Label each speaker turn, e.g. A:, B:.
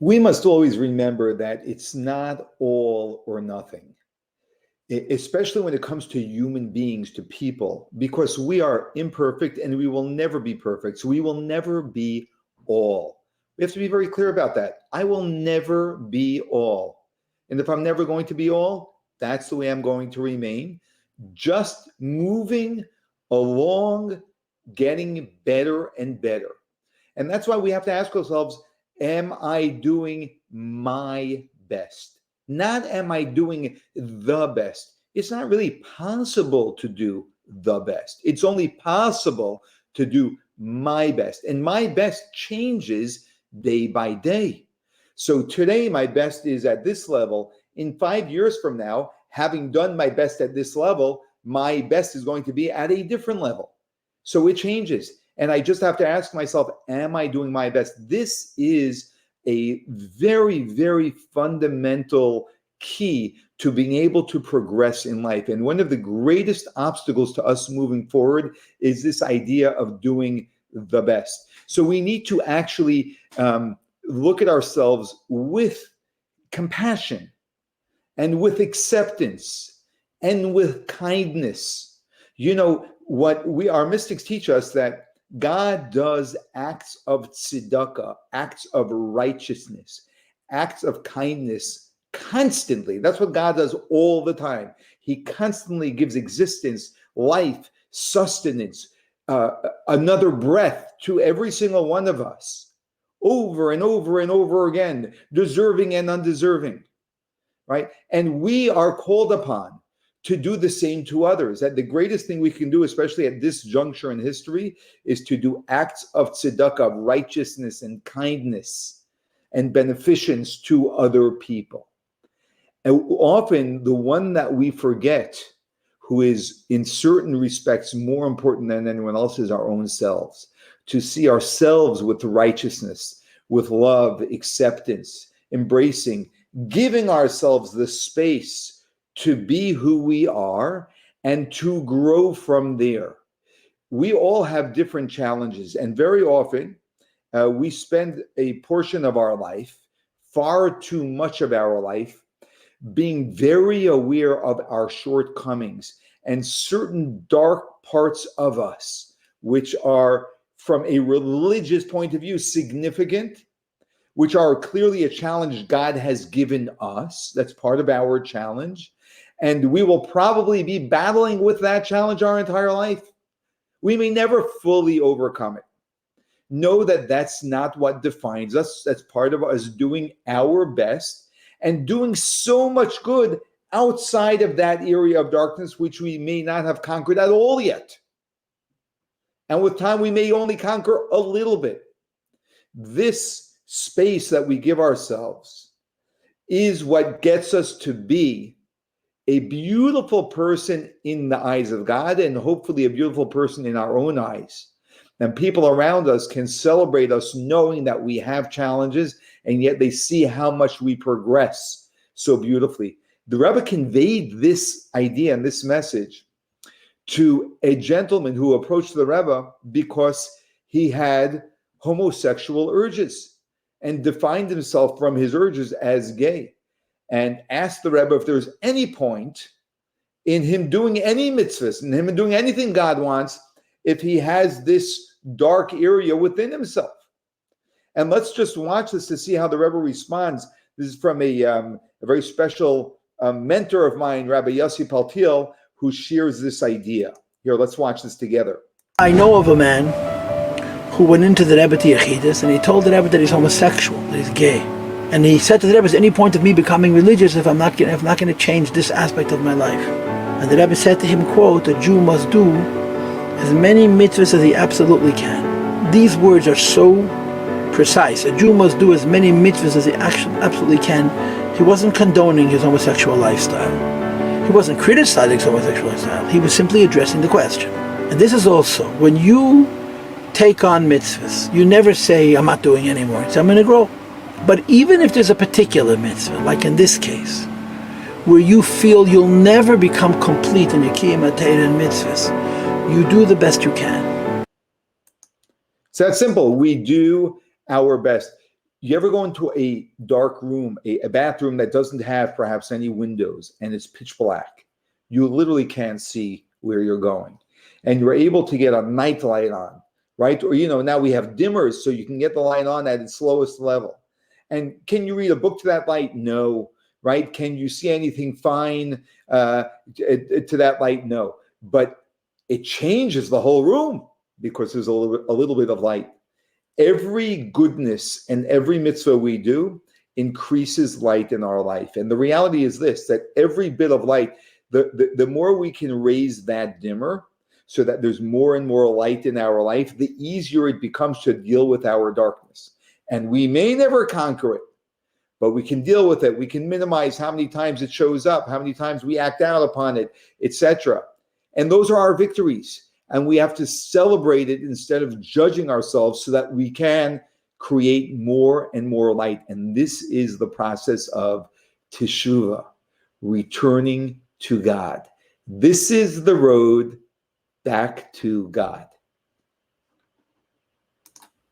A: We must always remember that it's not all or nothing, especially when it comes to human beings, to people, because we are imperfect and we will never be perfect. So we will never be all. We have to be very clear about that. I will never be all. And if I'm never going to be all, that's the way I'm going to remain. Just moving along, getting better and better. And that's why we have to ask ourselves, am I doing my best? Not am I doing the best. It's not really possible to do the best. It's only possible to do my best. And my best changes day by day. So today, my best is at this level. In 5 years from now, having done my best at this level, my best is going to be at a different level. So it changes. And I just have to ask myself, am I doing my best? This is a very, very fundamental key to being able to progress in life. And one of the greatest obstacles to us moving forward is this idea of doing the best. So we need to actually look at ourselves with compassion and with acceptance and with kindness. You know, our mystics teach us that God does acts of tzedakah, acts of righteousness, acts of kindness constantly. That's what God does all the time. He constantly gives existence, life, sustenance, another breath to every single one of us, over and over and over again, deserving and undeserving, right? And we are called upon to do the same to others. That the greatest thing we can do, especially at this juncture in history, is to do acts of tzedakah, of righteousness and kindness and beneficence to other people. And often the one that we forget, who is in certain respects more important than anyone else, is our own selves. To see ourselves with righteousness, with love, acceptance, embracing, giving ourselves the space to be who we are and to grow from there. We all have different challenges, and very often we spend a portion of our life, far too much of our life, being very aware of our shortcomings and certain dark parts of us, which are, from a religious point of view, significant, which are clearly a challenge God has given us. That's part of our challenge. And we will probably be battling with that challenge our entire life. We may never fully overcome it. Know that that's not what defines us. That's part of us doing our best and doing so much good outside of that area of darkness, which we may not have conquered at all yet. And with time, we may only conquer a little bit. This space that we give ourselves is what gets us to be a beautiful person in the eyes of God, and hopefully a beautiful person in our own eyes. And people around us can celebrate us knowing that we have challenges, and yet they see how much we progress so beautifully. The Rebbe conveyed this idea and this message to a gentleman who approached the Rebbe because he had homosexual urges and defined himself from his urges as gay, and asked the Rebbe if there's any point in him doing any mitzvahs, and him doing anything God wants, if he has this dark area within himself. And let's just watch this to see how the Rebbe responds. This is from a very special mentor of mine, Rabbi Yossi Paltiel, who shares this idea. Here, let's watch this together.
B: I know of a man who went into the Rebbe to Yechidus, and he told the Rebbe that he's homosexual, that he's gay. And he said to the Rebbe, is there any point of me becoming religious if I'm not going to change this aspect of my life? And the Rebbe said to him, quote, a Jew must do as many mitzvahs as he absolutely can. These words are so precise. A Jew must do as many mitzvahs as he absolutely can. He wasn't condoning his homosexual lifestyle. He wasn't criticizing his homosexual lifestyle. He was simply addressing the question. And this is also, when you take on mitzvahs, you never say, I'm not doing anymore. You say, I'm going to grow. But even if there's a particular mitzvah, like in this case, where you feel you'll never become complete in your kiyum hatayra and mitzvahs, you do the best you can.
A: It's that simple. We do our best. You ever go into a dark room, a bathroom that doesn't have perhaps any windows, and it's pitch black? You literally can't see where you're going. And you're able to get a night light on, right? Or, now we have dimmers, so you can get the light on at its slowest level. And can you read a book to that light? No, right? Can you see anything fine to that light? No. But it changes the whole room because there's a little bit of light. Every goodness and every mitzvah we do increases light in our life. And the reality is this, that every bit of light, the more we can raise that dimmer so that there's more and more light in our life, the easier it becomes to deal with our darkness. And we may never conquer it, but we can deal with it. We can minimize how many times it shows up, how many times we act out upon it, etc. And those are our victories. And we have to celebrate it instead of judging ourselves so that we can create more and more light. And this is the process of teshuvah, returning to God. This is the road back to God.